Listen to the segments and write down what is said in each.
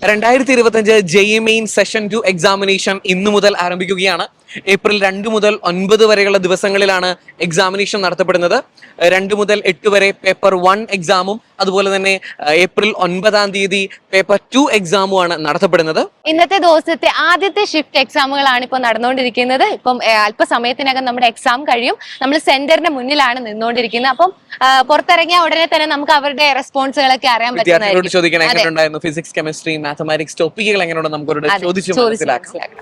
2025 JEE main session 2 examination ഇന്നു മുതൽ ആരംഭിക്കുകയാണ്. ഏപ്രിൽ 2 മുതൽ 9 വരെയുള്ള ദിവസങ്ങളിലാണ് എക്സാമിനേഷൻ നടത്തപ്പെടുന്നത്. 2 മുതൽ 8 വരെ പേപ്പർ 1 എക്സാമും അതുപോലെ തന്നെ ഏപ്രിൽ 9-ാം തീയതി പേപ്പർ 2 എക്സാമുമാണ് നടത്തപ്പെടുന്നത്. ഇന്നത്തെ ദിവസത്തെ ആദ്യത്തെ ഷിഫ്റ്റ് എക്സാമുകളാണ് ഇപ്പോൾ നടന്നുകൊണ്ടിരിക്കുന്നത്. ഇപ്പം അല്പസമയത്തിനകം നമ്മുടെ എക്സാം കഴിയും. നമ്മൾ സെന്ററിന്റെ മുന്നിലാണ് നിന്നുകൊണ്ടിരിക്കുന്നത്. അപ്പം പുറത്തിറങ്ങിയ ഉടനെ തന്നെ നമുക്ക് അവരുടെ റെസ്പോൺസുകളൊക്കെ അറിയാൻ വിദ്യാർത്ഥികളോട് ചോദിക്കണം എങ്ങനെയുണ്ടായിരുന്നു ഫിസിക്സ്, കെമിസ്ട്രി, മാത്തമാറ്റിക്സ് ടോപ്പിക്കുകൾ എങ്ങനെയുണ്ട് നമുക്ക് ചോദിച്ചു മനസ്സിലാക്കാം.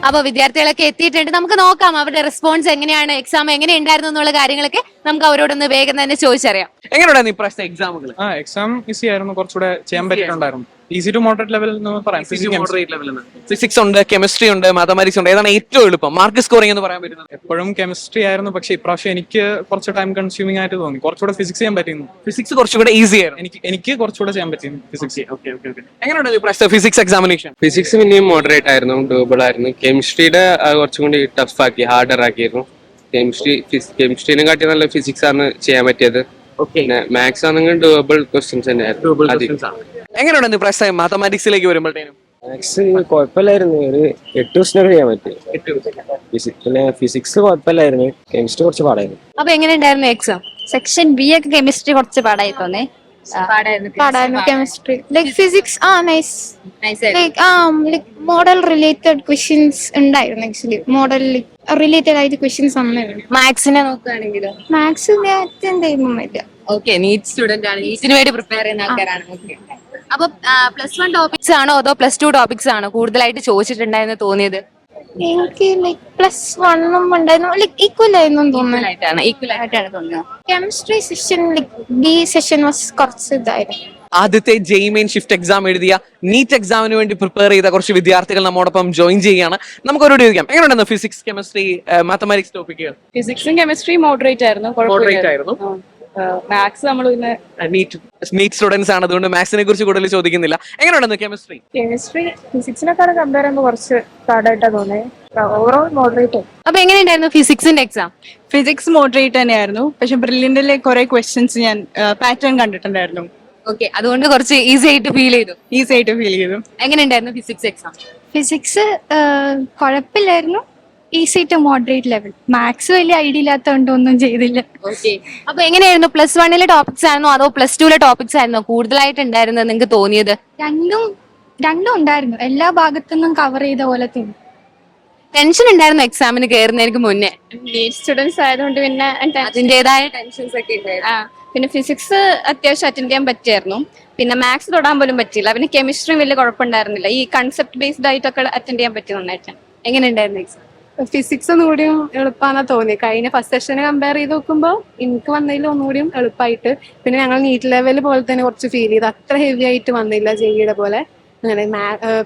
അപ്പൊ വിദ്യാർത്ഥികളൊക്കെ എത്തിയിട്ടുണ്ട്. നമുക്ക് നോക്കാം അവരുടെ റെസ്പോൺസ് എങ്ങനെയാണ്, എക്സാം എങ്ങനെ ഉണ്ടായിരുന്നു എന്നുള്ള കാര്യങ്ങളൊക്കെ നമുക്ക് അവരോടൊന്ന് വേഗം തന്നെ ചോദിച്ചറിയാം. എങ്ങനെയുണ്ടായിരുന്നു ഇപ്രാവശ്യത്തെ എക്സാമുകൾ? എക്സാം ഈസി ആയിരുന്നു, കുറച്ചുകൂടെ ചെയ്യാൻ പറ്റിയിട്ടുണ്ടായിരുന്നു. ഈസി ടു മോഡറേറ്റ് ലെവൽ എന്ന് പറയാം. ഫിസിക്സ് ഉണ്ട്, കെമിസ്ട്രി ഉണ്ട്, മാത്തമാറ്റിക്സ് ഉണ്ട്. ഏതാണ് ഏറ്റവും എളുപ്പം മാർക്ക് സ്കോറിംഗ് എന്ന് പറയാൻ പറ്റുന്നത്? എപ്പോഴും കെമിസ്ട്രി ആയിരുന്നു, പക്ഷേ ഇപ്രാവശ്യം എനിക്ക് കുറച്ച് ടൈം കൺസ്യൂമിംഗ് ആയിട്ട് തോന്നി. കുറച്ചുകൂടെ ഫിസിക്സ് ചെയ്യാൻ പറ്റിയിരുന്നു. ഫിസിക്സ് കുറച്ചുകൂടെ ഈസി ആയിരുന്നു. എനിക്ക് കുറച്ചുകൂടെ ചെയ്യാൻ പറ്റിയിരുന്നു ഫിസിക്സ്. എങ്ങനെയുണ്ട് ഇപ്രാവശ്യത്തെ ഫിസിക്സ് എക്സാമിനേഷൻ? ഫിസിക്സ് പിന്നെയും മോഡറേറ്റ് ആയിരുന്നു, ഡൂബിൾ ആയിരുന്നു. കെമിസ്ട്രിയുടെ കുറച്ചും കൂടി ടഫ് ആക്കി, ഹാർഡർ ആക്കിയിരുന്നു. കെമിസ്ട്രീനെ കാട്ടി നല്ല ഫിസിക്സ് ആണ് ചെയ്യാൻ പറ്റിയത്. പിന്നെ മാത്സ് ആണെങ്കിൽ ഡൂബിൾ ക്വസ്റ്റ്യൻസ് തന്നെയായിരുന്നു. എങ്ങനെയുണ്ട് ഇപ്രാവശ്യത്തെ മാത്തമാറ്റിക്സിലേക്ക് വരുമ്പോഴത്തേനും? മാത്സ് കുഴപ്പമില്ലായിരുന്നു, ഒരു 8 ക്വസ്റ്റ്യൻ ചെയ്യാൻ പറ്റി. പിന്നെ ഫിസിക്സ് കുഴപ്പമില്ലായിരുന്നു, കെമിസ്ട്രി കുറച്ച് പാടായിരുന്നു. അപ്പൊ എങ്ങനെയുണ്ടായിരുന്നു എക്സാം? സെക്ഷൻ ബി ഒക്കെ കെമിസ്ട്രി കുറച്ച് പാടായി തോന്നി. പാടായിരുന്നു chemistry. Like physics nice. Like model related questions ഉണ്ടായിരുന്നു. ആക്ച്വലി മോഡൽ റിലേറ്റഡ് ആയിട്ട് ക്വസ്റ്റ്യൻസ് വന്നിരുന്നു. മാത്സിനെ നോക്കുകയാണെങ്കിലോ? മാത്സ് എന്തായിരുന്നില്ല. ഓക്കെ, നീറ്റ് സ്റ്റുഡന്റ് ആണ്, നീറ്റിന് വേണ്ടി പ്രിപ്പയർ ചെയ്യുന്ന ആൾക്കാരാണ്. ഓക്കെ, അപ്പൊ +1 ടോപ്പിക്സ് ആണോ അതോ +2 ടോപ്പിക്സ് ആണോ കൂടുതലായിട്ട് ചോദിച്ചിട്ടുണ്ടായെന്ന് തോന്നിയത്? എനിക്ക് ലൈക് +1 ഉണ്ടായിരുന്നു, ലൈക് ഈക്വൽ ആയിരുന്നു തോന്നുന്നു. ഈക്വൽ ആയിട്ടാണ് തോന്നുന്നത്. Chemistry session like B session was കുറച്ച് ഇതായിരുന്നു. ആദ്യത്തെ JEE മെയിൻ ഷിഫ്റ്റ് എക്സാം എഴുതിയ നീറ്റ് എക്സാമിന് വേണ്ടി പ്രിപ്പയർ ചെയ്ത കുറച്ച് വിദ്യാർത്ഥികൾ നമ്മോടൊപ്പം ജോയിൻ ചെയ്യുകയാണ്. നമുക്ക് അവരോട് ചോദിക്കാം എങ്ങനെയുണ്ടെന്ന് ഫിസിക്സ്, കെമിസ്ട്രി, മാത്തമാറ്റിക്സ് ടോപ്പിക്കുകൾ? ഫിസിക്സും കെമിസ്ട്രിയും മോഡറേറ്റ് ആയിരുന്നു. മാത്സ് നമ്മൾ പിന്നെ നീറ്റ് സ്റ്റുഡൻസ് ആണ്, അതുകൊണ്ട് മാത്സിനെ കുറിച്ച് കൂടുതൽ ചോദിക്കുന്നില്ല. എങ്ങനെയുണ്ടെന്ന് കെമിസ്ട്രി? കെമിസ്ട്രി ഫിസിക്സിനെക്കാളും കമ്പയർ ചെയ്യുമ്പോൾ കുറച്ച് ഹാർഡായിട്ടാ തോന്നിയത്. Overall moderate. അപ്പൊ എങ്ങനെയുണ്ടായിരുന്നു ഫിസിക്സിന്റെ എക്സാം? ഫിസിക്സ് മോഡറേറ്റ് തന്നെയായിരുന്നു, പക്ഷെ ബ്രില്യന്റിലെ കുറെ ക്വസ്റ്റ്യൻസ് ഞാൻ പാറ്റേൺ കണ്ടിട്ടുണ്ടായിരുന്നു. ഓക്കെ, അതുകൊണ്ട് കുറച്ച് ഈസി ആയിട്ട് ഫീൽ ചെയ്തു. ഈസി ആയിട്ട് ഫീൽ ചെയ്തു. എങ്ങനെയുണ്ടായിരുന്നു ഫിസിക്സ് എക്സാം? ഫിസിക്സ് കുഴപ്പമില്ലായിരുന്നു, easy to moderate level. Maths വലിയ ഐഡിയ ഇല്ലാത്തതുകൊണ്ട് ഒന്നും ചെയ്തില്ല. ഓക്കെ, അപ്പൊ എങ്ങനെയായിരുന്നു +1 ടോപ്പിക്സ് ആയിരുന്നോ അതോ +2 ടോപ്പിക്സ് ആയിരുന്നോ കൂടുതലായിട്ട് ഉണ്ടായിരുന്നത് നിങ്ങൾക്ക് തോന്നിയത്? രണ്ടും ഉണ്ടായിരുന്നു, എല്ലാ ഭാഗത്തുനിന്നും കവർ ചെയ്ത പോലെ തോന്നി. ടെൻഷൻ ഉണ്ടായിരുന്നു എക്സാമിന് കയറുന്നതിന് മുന്നേ? നീറ്റ് സ്റ്റുഡൻസ് ആയതുകൊണ്ട് പിന്നെ അതിന്റേതായ ടെൻഷൻസ് ഒക്കെ ഉണ്ടായിരുന്നു. പിന്നെ ഫിസിക്സ് അത്യാവശ്യം അറ്റൻഡ് ചെയ്യാൻ പറ്റിയായിരുന്നു. പിന്നെ മാത്സ് തൊടാൻ പോലും പറ്റിയില്ല. പിന്നെ കെമിസ്ട്രിയും വലിയ കുഴപ്പമുണ്ടായിരുന്നില്ല. ഈ കൺസെപ്റ്റ് ബേസ്ഡ് ആയിട്ടൊക്കെ അറ്റൻഡ് ചെയ്യാൻ പറ്റി നന്നായിട്ട്. എങ്ങനെയുണ്ടായിരുന്നു എക്സാം? ഫിസിക്സ് ഒന്നുകൂടിയും എളുപ്പമാണെന്നാ തോന്നി. കഴിഞ്ഞ ഫസ്റ്റ് സെഷനെ കമ്പയർ ചെയ്ത് നോക്കുമ്പോൾ എനിക്ക് വന്നതിൽ ഒന്നുകൂടിയും എളുപ്പമായിട്ട്. പിന്നെ ഞങ്ങൾ നീറ്റ് ലെവൽ പോലെ തന്നെ കുറച്ച് ഫീൽ ചെയ്ത്, അത്ര ഹെവി ആയിട്ട് വന്നില്ല ജെഇയുടെ പോലെ. അങ്ങനെ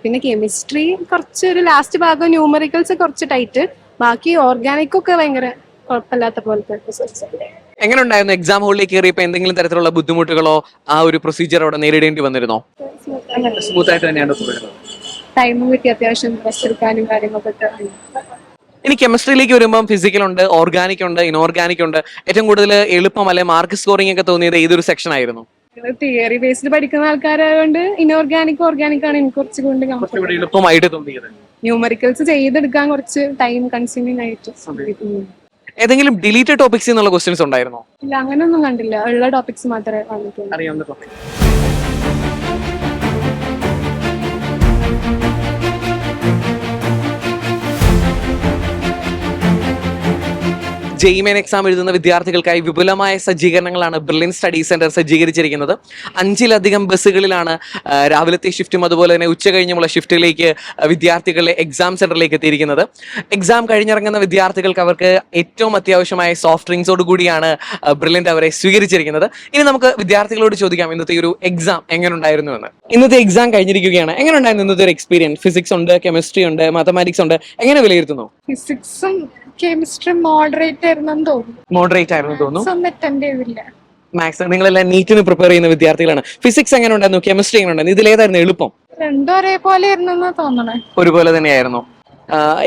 പിന്നെ കെമിസ്ട്രി കുറച്ചൊരു ലാസ്റ്റ് ഭാഗം ന്യൂമറിക്കൽസ് കുറച്ച് ടൈറ്റ്, ബാക്കി ഓർഗാനിക് ഒക്കെ ഭയങ്കര കുഴപ്പമില്ലാത്ത പോലത്തെ. എങ്ങനെ ഉണ്ടായിരുന്നു എക്സാം ഹോളിലേക്ക് കയറിയപ്പോ എന്തെങ്കിലും തരത്തിലുള്ള ബുദ്ധിമുട്ടുകളോ ആ ഒരു പ്രൊസീജിയർ അവിടെ നേരിടേണ്ടി വന്നിരുന്നോ? സ്മൂത്ത് ആയിട്ട് തന്നെയാണ് ടൈമും കിട്ടി, അത്യാവശ്യം റെസ്റ്റ് എടുക്കാനും കാര്യങ്ങളൊക്കെ. ഇനി കെമിസ്ട്രിയിലേക്ക് വരുമ്പോൾ ഫിസിക്കൽ ഉണ്ട്, ഓർഗാനിക് ഉണ്ട്, ഇനോർഗാനിക് ഉണ്ട്. ഏറ്റവും കൂടുതൽ എളുപ്പം അല്ലെ മാർക്ക് സ്കോറിംഗ് ഒക്കെ തോന്നിയത് ഏതൊരു സെക്ഷൻ ആയിരുന്നു? തിയറി ബേസ്ഡ് പഠിക്കുന്ന ആൾക്കാരായതുകൊണ്ട് ഇനോർഗാനിക് ഓർഗാനിക് ആണ് എനിക്ക് കുറച്ചുകൊണ്ട് എളുപ്പമായിട്ട് തോന്നിയത്. ന്യൂമറിക്കൽസ് ചെയ്തെടുക്കാൻ കുറച്ച് ടൈം കൺസ്യൂമിങ് ആയിട്ട്. ഏതെങ്കിലും ഡിലീറ്റഡ് ടോപ്പിക്സ് എന്നുള്ള ക്വസ്റ്റ്യൻസ് ഉണ്ടായിരുന്നോ? ഇല്ല, അങ്ങനെയൊന്നും കണ്ടില്ല. ഉള്ള ടോപ്പിക്സ് മാത്രമേ വന്നിട്ടുള്ളൂ. അറിയാവുന്ന ടോപ്പിക് JEE മെയിൻ എക്സാം എഴുതുന്ന വിദ്യാർത്ഥികൾക്കായി വിപുലമായ സജ്ജീകരണങ്ങളാണ് ബ്രില്യൻ സ്റ്റഡി സെന്റർ സജ്ജീകരിച്ചിരിക്കുന്നത്. 5-ലധികം ബസ്സുകളിലാണ് രാവിലത്തെ ഷിഫ്റ്റും അതുപോലെ തന്നെ ഉച്ച കഴിഞ്ഞുമുള്ള ഷിഫ്റ്റിലേക്ക് വിദ്യാർത്ഥികളെ എക്സാം സെന്ററിലേക്ക് എത്തിയിരിക്കുന്നത്. എക്സാം കഴിഞ്ഞിറങ്ങുന്ന വിദ്യാർത്ഥികൾക്ക് അവർക്ക് ഏറ്റവും അത്യാവശ്യമായ സോഫ്റ്റ് ഡ്രിങ്ക്സോട് കൂടിയാണ് ബ്രില്യൻ്റ് അവരെ സ്വീകരിച്ചിരിക്കുന്നത്. ഇനി നമുക്ക് വിദ്യാർത്ഥികളോട് ചോദിക്കാം ഇന്നത്തെ ഒരു എക്സാം എങ്ങനെ ഉണ്ടായിരുന്നു എന്ന്. ഇന്നത്തെ എക്സാം കഴിഞ്ഞിരിക്കുകയാണ്. എങ്ങനെ ഉണ്ടായിരുന്നു ഇന്നത്തെ ഒരു എക്സ്പീരിയൻസ്? ഫിസിക്സ് ഉണ്ട്, കെമിസ്ട്രി ഉണ്ട്, മാത്തമാറ്റിക്സ് ഉണ്ട്. എങ്ങനെ വിലയിരുത്തുന്നു? ഫിസിക്സും കെമിസ്ട്രി മോഡറേറ്റ് ആയിരുന്നു തോന്നുന്നു. മോഡറേറ്റ് ആയിരുന്നു തോന്നുന്നു. അറ്റൻഡ് ചെയ്തില്ല. മാത്സ് നിങ്ങളെല്ലാം നീറ്റിന് പ്രിപ്പയർ ചെയ്യുന്ന വിദ്യാർത്ഥികളാണ്. ഫിസിക്സ് എങ്ങനെ ഉണ്ടായിരുന്നു, കെമിസ്ട്രി എങ്ങനെ ഉണ്ടായിരുന്നു, ഇതിലേതായിരുന്നു എളുപ്പം? രണ്ടും ഒരേപോലെ ആയിരുന്നു തോന്നണേ. ഒരുപോലെ തന്നെയായിരുന്നു.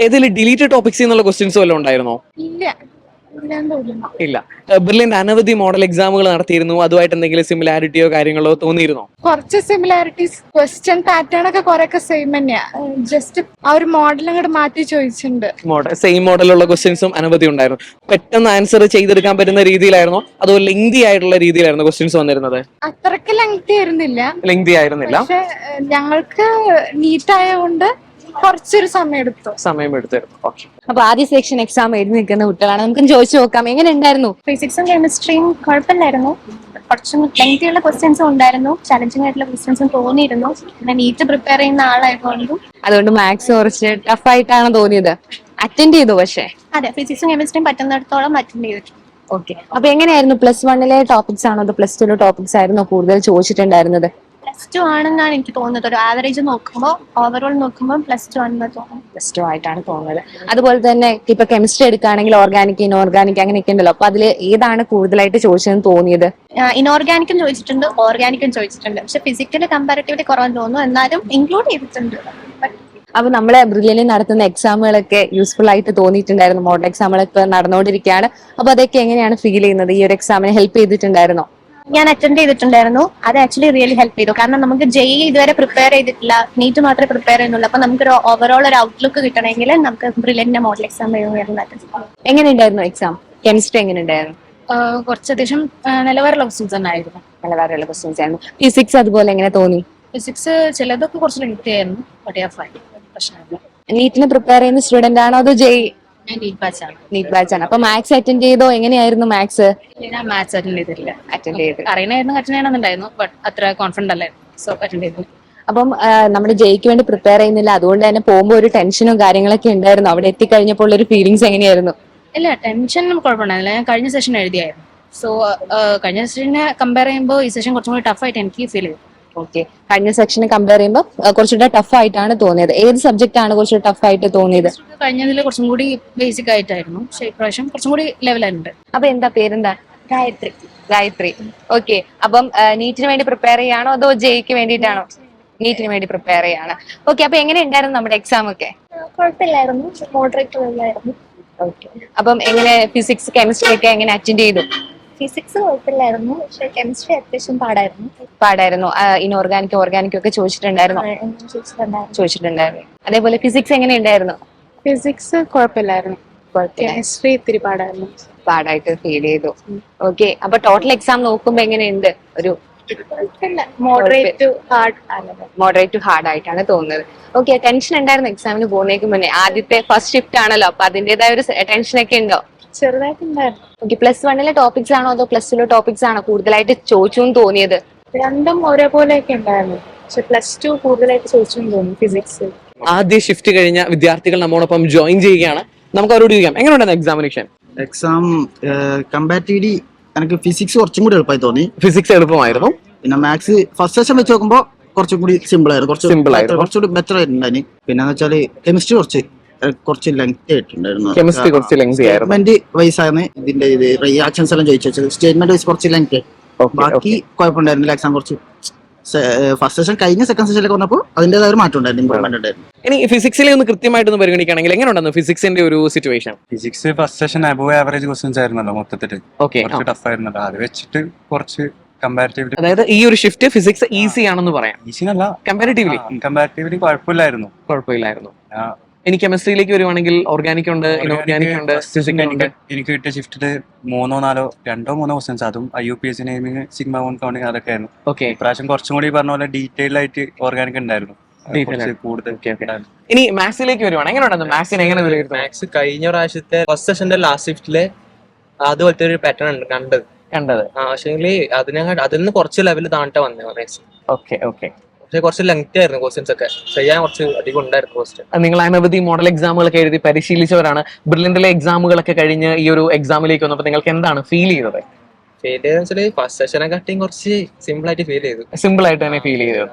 ഇതിൽ ഡിലീറ്റഡ് ടോപ്പിക്സ് എന്നുള്ള ക്വസ്റ്റ്യൻസ് വല്ലതും ഉണ്ടായിരുന്നോ? ഇല്ല, ഇല്ലാന്ന് തോന്നുന്നു. ഇല്ല. ബ്രില്യന്റ് അനവധി മോഡൽ എക്സാമുകൾ നടത്തിയിരുന്നു. അതുമായിട്ട് എന്തെങ്കിലും സിമിലാരിറ്റിയോ കാര്യങ്ങളോ തോന്നിയിരുന്നോ? കുറച്ച് സിമിലാരിറ്റീസ്, ക്വസ്റ്റ്യൻ പാറ്റേൺ ഒക്കെ കുറെയൊക്കെ സെയിം തന്നെയാ. ജസ്റ്റ് ആ ഒരു മോഡൽ അങ്ങോട്ട് മാറ്റി ചോദിച്ചിട്ടുണ്ട്. സെയിം മോഡലുള്ള ക്വസ്റ്റ്യൻസും അനവധി ഉണ്ടായിരുന്നു. പെട്ടെന്ന് ആൻസർ ചെയ്തെടുക്കാൻ പറ്റുന്ന രീതിയിലായിരുന്നോ അതോ ലെങ്തി ആയിട്ടുള്ള രീതിയിലായിരുന്നു ക്വസ്റ്റ്യൻസ് വന്നിരുന്നത്? അത്രക്ക് ലെങ്തി ആയിരുന്നില്ല. ലെങ്തി ആയിരുന്നില്ല. പക്ഷെ ഞങ്ങൾക്ക് നീറ്റ് ആയതുകൊണ്ട് കുറച്ചൊരു സമയം എടുത്തായിരുന്നു. ഓക്കെ. അപ്പൊ ആദ്യ സെക്ഷൻ എക്സാം എഴുതി നിൽക്കുന്ന കുട്ടികളാണ്. നമുക്ക് ചോദിച്ചു നോക്കാം, എങ്ങനെ ഉണ്ടായിരുന്നു? ഫിസിക്സും കെമിസ്ട്രിയും കുഴപ്പമില്ലായിരുന്നു. കുറച്ചും ലെങ്തിയുള്ള ക്വസ്റ്റ്യൻസും ഉണ്ടായിരുന്നു, ചലഞ്ചിങ് ആയിട്ടുള്ള ക്വസ്റ്റ്യൻസും തോന്നിയിരുന്നു. പിന്നെ നീറ്റ് പ്രിപ്പയർ ചെയ്യുന്ന ആളായതുകൊണ്ടും അതുകൊണ്ട് മാത്സ് കുറച്ച് ടഫ് ആയിട്ടാണ് തോന്നിയത്. അറ്റൻഡ് ചെയ്തു പക്ഷേ. അതെ, ഫിസിക്സും കെമിസ്ട്രിയും പറ്റുന്നിടത്തോളം അറ്റൻഡ് ചെയ്തിട്ടുണ്ട്. ഓക്കെ. അപ്പൊ എങ്ങനെയായിരുന്നു, പ്ലസ് വണ്ണിലെ ടോപ്പിക്സ് ആണോ അതോ പ്ലസ് ടുവിലെ ടോപ്പിക്സ് ആയിരുന്നോ കൂടുതൽ ചോദിച്ചിട്ടുണ്ടായിരുന്നത്? പ്ലസ് ടു ആണെന്നാണ് എനിക്ക് തോന്നുന്നത്. ഒരു ആവറേജ് നോക്കുമ്പോൾ, ഓവറോൾ നോക്കുമ്പോൾ പ്ലസ് ടു ആണെന്ന് തോന്നുന്നു. പ്ലസ് ടു ആയിട്ടാണ് തോന്നുന്നത്. അതുപോലെ തന്നെ ഇപ്പൊ കെമിസ്ട്രി എടുക്കുകയാണെങ്കിൽ ഓർഗാനിക് ഇൻഓർഗാനിക് അങ്ങനെയൊക്കെ ഉണ്ടല്ലോ. അപ്പൊ അതിൽ ഏതാണ് കൂടുതലായിട്ട് ചോദിച്ചതെന്ന് തോന്നിയത്? ഇൻഓർഗാനിക്കും ചോദിച്ചിട്ടുണ്ട്, ഓർഗാനിക്കും ചോദിച്ചിട്ടുണ്ട്. പക്ഷെ ഫിസിക്കല് കമ്പാരിറ്റീവ്ലി കുറവെന്ന് തോന്നുന്നു, എന്നാലും ഇൻക്ലൂഡ് ചെയ്തിട്ടുണ്ട്. അപ്പൊ നമ്മളെ ബ്രില്യനിൽ നടത്തുന്ന എക്സാമുകളൊക്കെ യൂസ്ഫുൾ ആയിട്ട് തോന്നിയിട്ടുണ്ടായിരുന്നു. മോഡൽ എക്സാമുകളൊക്കെ നടന്നുകൊണ്ടിരിക്കുകയാണ്. അപ്പൊ അതൊക്കെ എങ്ങനെയാണ് ഫീൽ ചെയ്യുന്നത്? ഈ ഒരു എക്സാമിന് ഹെൽപ്പ് ചെയ്തിട്ടുണ്ടായിരുന്നോ? ഞാൻ അറ്റൻഡ് ചെയ്തിട്ടുണ്ടായിരുന്നു. അത് ആക്ച്വലി റിയലി ഹെൽപ്പ് ചെയ്തു. കാരണം നമുക്ക് ജെഇ ഇതുവരെ പ്രിപ്പയർ ചെയ്തിട്ടില്ല, നീറ്റ് മാത്രമേ പ്രിപ്പയർ ചെയ്യുന്നുള്ളൂ. അപ്പൊ നമുക്കൊരു ഓവറോൾ ഒരു ഔട്ട്ലുക്ക് കിട്ടണമെങ്കിൽ നമുക്ക് ബ്രില്യന്റിന്റെ മോഡൽ എക്സാം എഴുതുന്നതായിരുന്നു. എങ്ങനെയുണ്ടായിരുന്നു എക്സാം? കെമിസ്ട്രി എങ്ങനെയുണ്ടായിരുന്നു? കുറച്ച് അത്യാവശ്യം നിലവാരമുള്ള ക്വസ്റ്റ്യൻസ് തന്നെ ആയിരുന്നു. നിലവാരമുള്ള ക്വസ്റ്റ്യൻസ് ആയിരുന്നു. ഫിസിക്സ് അതുപോലെ എങ്ങനെ തോന്നി? ഫിസിക്സ് ചിലതൊക്കെ കുറച്ച് ലെങ്തി ആയിരുന്നു, പ്രശ്നമില്ല. നീറ്റിന് പ്രിപ്പയർ ചെയ്യുന്ന സ്റ്റുഡന്റ് ആണോ അതോ ജെഇ? ഞാൻ നീറ്റ് ബാച്ച് ആണ്. നീറ്റ് ബാച്ച് ആണ്. അപ്പൊ മാത്സ് അറ്റൻഡ് ചെയ്തോ? എങ്ങനെയായിരുന്നു മാത്സ്? ഞാൻ മാത്സ് അറ്റൻഡ് ചെയ്തിട്ടില്ല. അറ്റൻഡ് ചെയ്ത് അറിയണമായിരുന്നു, അറ്റൻഡ് ചെയ്യണമെന്നുണ്ടായിരുന്നു, ബട്ട് അത്ര കോൺഫിഡന്റ് അല്ലായിരുന്നു. സോ അറ്റൻഡ് ചെയ്തില്ല. അപ്പം നമ്മുടെ ജെയ്ക്ക് വേണ്ടി പ്രിപ്പയർ ചെയ്യുന്നില്ല, അതുകൊണ്ട് തന്നെ പോകുമ്പോൾ ഒരു ടെൻഷനും കാര്യങ്ങളൊക്കെ ഉണ്ടായിരുന്നു. അവിടെ എത്തിക്കഴിഞ്ഞപ്പോൾ ഒരു ഫീലിങ്സ് എങ്ങനെയായിരുന്നു? ഇല്ല, ടെൻഷൻ കുഴപ്പമുണ്ടായിരുന്നില്ല. ഞാൻ കഴിഞ്ഞ സെഷൻ എഴുതിയായിരുന്നു. സോ കഴിഞ്ഞ സെഷനെ കമ്പയർ ചെയ്യുമ്പോൾ ഈ സെഷൻ കുറച്ചും കൂടി ടഫായിട്ട് എനിക്ക് ഫീൽ ചെയ്തു. ഓക്കെ. കഴിഞ്ഞ സെക്ഷനെ കമ്പയർ ചെയ്യുമ്പോൾ കുറച്ചുകൂടെ ടഫ് ആയിട്ടാണ് തോന്നിയത്. ഏത് സബ്ജക്റ്റ് ആണ് കുറച്ചുകൂടി ടഫ് ആയിട്ട് തോന്നിയത്? കഴിഞ്ഞതിൽ കുറച്ചും കൂടി ബേസിക് ആയിട്ടായിരുന്നു, പക്ഷെ ഇപ്രാവശ്യം കുറച്ചും കൂടി ലെവലായിട്ടുണ്ട്. അപ്പൊ എന്താ പേരെന്താ? ഗായത്രി. ഗായത്രി. ഓക്കെ. അപ്പം നീറ്റിന് വേണ്ടി പ്രിപ്പയർ ചെയ്യാണോ അതോ ജെയ്ക്ക് വേണ്ടിയിട്ടാണോ? നീറ്റിന് വേണ്ടി പ്രിപ്പയർ ചെയ്യാണ്. ഓക്കെ. അപ്പൊ എങ്ങനെ ഉണ്ടായിരുന്നു നമ്മുടെ എക്സാം ഒക്കെ? കുഴപ്പമില്ലായിരുന്നു, മോഡറേറ്റ് ലെവലായിരുന്നു. ഓക്കെ. അപ്പം എങ്ങനെ ഫിസിക്സ് കെമിസ്ട്രി ഒക്കെ എങ്ങനെ അറ്റൻഡ് ചെയ്തു? ഫിസിക്സ് കുഴപ്പമില്ലായിരുന്നു, പക്ഷെ കെമിസ്ട്രി അത്യാവശ്യം പാടായിരുന്നു. ഇൻഓർഗാനിക് ഓർഗാനിക് ഒക്കെ ചോദിച്ചിട്ടുണ്ടായിരുന്നു. അതേപോലെ ഫിസിക്സ് എങ്ങനെ ഉണ്ടായിരുന്നു? ഫിസിക്സ് കുഴപ്പമില്ലായിരുന്നു. കെമിസ്ട്രി ഇത്തിരി പാടായിട്ട് ഫീൽ ചെയ്തു. ഓക്കെ. അപ്പൊ ടോട്ടൽ എക്സാം നോക്കുമ്പോ എങ്ങനെയുണ്ട്? ഒരു മോഡറേറ്റ് ടു ഹാർഡ് ആയിട്ടാണ് തോന്നുന്നത്. ഓക്കെ. ടെൻഷൻ ഉണ്ടായിരുന്നു എക്സാമിന് പോകുന്നേക്ക് മുന്നേ? ആദ്യത്തെ ഫസ്റ്റ് ഷിഫ്റ്റ് ആണല്ലോ, അപ്പൊ അതിന്റേതായ ഒരു ടെൻഷൻ ഒക്കെ ഉണ്ടോ? ചെറുതായിട്ടുണ്ടായിരുന്നു. ഓക്കെ. പ്ലസ് വണ്ണിലെ ടോപ്പിക്സ് ആണോ അതോ പ്ലസ് ടുലെ ടോപ്പിക്സ് ആണോ കൂടുതലായിട്ട് ചോദിച്ചു എന്ന് തോന്നിയത്? രണ്ടും ഒരേപോലെയൊക്കെ ഉണ്ടായിരുന്നു, പക്ഷെ പ്ലസ് ടു കൂടുതലായിട്ട് ചോദിച്ചു തോന്നി ഫിസിക്സ്. ആദ്യ ഷിഫ്റ്റ് കഴിഞ്ഞ വിദ്യാർത്ഥികൾ നമ്മോടൊപ്പം ജോയിൻ ചെയ്യുകയാണ്. നമുക്ക് അവരോട് ചോദിക്കാം, എങ്ങനെയുണ്ടായിരുന്നു എക്സാമിനേഷൻ? എക്സാം കമ്പാരിറ്റീവ്ലി എനിക്ക് ഫിസിക്സ് കുറച്ചും കൂടി എളുപ്പമായി തോന്നി. ഫിസിക്സ് എളുപ്പമായിരുന്നു. പിന്നെ മാത്സ് ഫസ്റ്റ് സെഷൻ വെച്ച് നോക്കുമ്പോൾ കുറച്ചും കൂടി സിമ്പിൾ ആയിരുന്നു, കുറച്ചുകൂടി ബെറ്റർ ആയിട്ടുണ്ടായി. പിന്നെ വെച്ചാല് കെമിസ്ട്രി കുറച്ച് ലെങ്തി ആയിട്ടുണ്ടായിരുന്നു. കെമിസ്ട്രി കുറച്ച് ലെങ്തി ആയിരുന്നു. സ്റ്റേറ്റ്മെന്റ് വൈസ് ആണ് ഇതിന്റെ റിയാക്ഷൻസ് എല്ലാം ചോദിച്ചത്. സ്റ്റേറ്റ്മെന്റ് വൈസ് കുറച്ച് ലെങ്തി. ബാക്കി കുഴപ്പമുണ്ടായിരുന്നില്ല. എക്സാം കുറച്ച് ഫസ്റ്റ് സെഷൻ കഴിഞ്ഞ സെക്കൻഡ് സെഷനിലേക്ക് വന്നപ്പോൾ അതിന്റേതായ ഒരു മാറ്റം ഉണ്ടായിരുന്നു, ഇമ്പ്രൂവ്മെന്റ് ഉണ്ടായിരുന്നു. ഇനി ഫിസിക്സിലെ ഒന്ന് കൃത്യമായിട്ടൊന്ന് പരിഗണിക്കുകയാണെങ്കിൽ എങ്ങനെയുണ്ടായിരുന്നു ഫിസിക്സിന്റെ ഒരു situation? Physics first session above average questions ആയിരുന്നല്ലോ മൊത്തത്തില്. ഓക്കെ. കുറച്ച് ടഫ് ആയിരുന്നല്ലോ. അത് വെച്ചിട്ട് കുറച്ച് കമ്പാരിറ്റീവ്ലി, അതായത് ഈ ഒരു ഷിഫ്റ്റ് ഫിസിക്സ് ഈസി ആണെന്ന് പറയാം. ഈസി അല്ല, കമ്പാരിറ്റീവ്ലി കുഴപ്പമില്ലായിരുന്നു. ആ, ഇനി കെമിസ്ട്രിയിലേക്ക് വരുവാണെങ്കിൽ ഓർഗാനിക് ഉണ്ട്, ഇനോർഗാനിക് ഉണ്ട്, ഫിസിക്സ് ഉണ്ട്. എനിക്ക് കിട്ടിയ ഷിഫ്റ്റില് 2 ക്വസ്റ്റ്യൻസ്, അതും IUPAC നെയിമിങ് സിഗ്മ 1 കൗണ്ടിങ് അതൊക്കെ ആയിരുന്നു. ഓക്കെ. ഇപ്രാവശ്യം കുറച്ചും കൂടി പറഞ്ഞ പോലെ ഡീറ്റെയിൽ ആയിട്ട് ഓർഗാനിക് ഉണ്ടായിരുന്നു. കൂടുതൽ ഇനി മാത്സിലേക്ക് വരുവാണ്, എങ്ങനെയുണ്ടായിരുന്നു മാത്സിന്? എങ്ങനെ വിലയിരുത്തും? മാത്സ് കഴിഞ്ഞ പ്രാവശ്യത്തെ ഫസ്റ്റ് സെഷന്റെ ലാസ്റ്റ് ഷിഫ്റ്റില് അതുപോലത്തെ ഒരു പാറ്റേൺ ഉണ്ട് കണ്ടത്. പക്ഷേ അതിൽ നിന്ന് കുറച്ച് ലെവൽ താണ്ടെ വന്നത് മാത്സ്. ഓക്കെ. പക്ഷെ കുറച്ച് ലെങ്തി ആയിരുന്നു ക്വസ്റ്റ്യൻസ് ഒക്കെ, ചെയ്യാൻ കുറച്ച് അധികം ഉണ്ടായിരുന്നു ക്വസ്റ്റ്യൻ. നിങ്ങൾ അനവധി മോഡൽ എക്സാമുകളൊക്കെ എഴുതി പരിശീലിച്ചവരാണ്. ബ്രില്യന്റിലെ എക്സാമുകളൊക്കെ കഴിഞ്ഞ് ഈ ഒരു എക്സാമിലേക്ക് വന്നപ്പോൾ നിങ്ങൾക്ക് എന്താണ് ഫീൽ ചെയ്തത്? ഫീൽ ചെയ്തെന്ന് ഫസ്റ്റ് സെഷനെ കാട്ടിയും കുറച്ച് സിമ്പിൾ ആയിട്ട് ഫീൽ ചെയ്തു. സിമ്പിൾ ആയിട്ട് തന്നെ ഫീൽ ചെയ്തത്.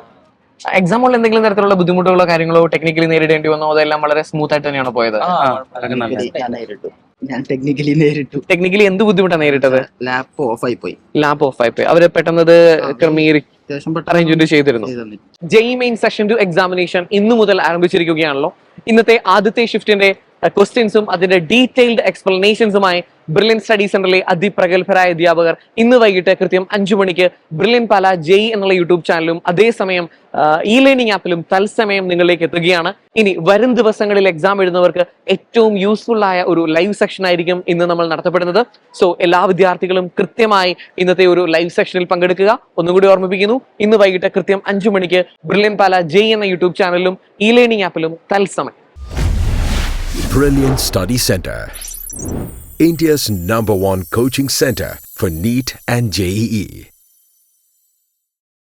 എക്സാമുകളിൽ എന്തെങ്കിലും തരത്തിലുള്ള ബുദ്ധിമുട്ടുകളോ കാര്യങ്ങളോ ടെക്നിക്കലി നേരിടേണ്ടി വന്നോ? അതെല്ലാം വളരെ സ്മൂത്ത് ആയിട്ട് തന്നെയാണ് പോയത്. നേരിട്ടു. ഞാൻ ടെക്നിക്കലി നേരിട്ടു. ടെക്നിക്കലി എന്ത് ബുദ്ധിമുട്ടാണ് നേരിട്ടത്? ലാപ്പ് ഓഫ് ആയി പോയി. ലാപ്പ് ഓഫ് ആയിപ്പോയി. അവര് പെട്ടെന്നത് അറേഞ്ച്മെന്റ് ചെയ്തിരുന്നു. ജെഇ മെയിൻ സെഷൻ 2 എക്സാമിനേഷൻ ഇന്നു മുതൽ ആരംഭിച്ചിരിക്കുകയാണല്ലോ. ഇന്നത്തെ ആദ്യത്തെ ഷിഫ്റ്റിന്റെ ക്വസ്റ്റ്യൻസും അതിന്റെ ഡീറ്റെയിൽഡ് എക്സ്പ്ലനേഷൻസുമായി ബ്രില്യൻ സ്റ്റഡി സെന്ററിലെ അതിപ്രഗത്ഭരായ അധ്യാപകർ ഇന്ന് വൈകിട്ട് കൃത്യം 5 മണിക്ക് ബ്രില്യൻ പാല ജെഇ എന്നുള്ള യൂട്യൂബ് ചാനലും അതേസമയം ഇ ലേണിംഗ് ആപ്പിലും തത്സമയം നിങ്ങളിലേക്ക് എത്തുകയാണ്. ഇനി വരും ദിവസങ്ങളിൽ എക്സാം എഴുതുന്നവർക്ക് ഏറ്റവും യൂസ്ഫുൾ ആയ ഒരു ലൈവ് സെഷൻ ആയിരിക്കും ഇന്ന് നമ്മൾ നടത്തപ്പെടുന്നത്. സോ എല്ലാ വിദ്യാർത്ഥികളും കൃത്യമായി ഇന്നത്തെ ഒരു ലൈവ് സെഷനിൽ പങ്കെടുക്കുക. ഒന്നുകൂടി ഓർമ്മിപ്പിക്കുന്നു, ഇന്ന് വൈകിട്ട് കൃത്യം 5 മണിക്ക് ബ്രില്യൻ പാല ജെഇ എന്ന യൂട്യൂബ് ചാനലിലും ഇ ലേണിംഗ് ആപ്പിലും തത്സമയം. Brilliant Study Center, India's #1 coaching center for NEET and JEE.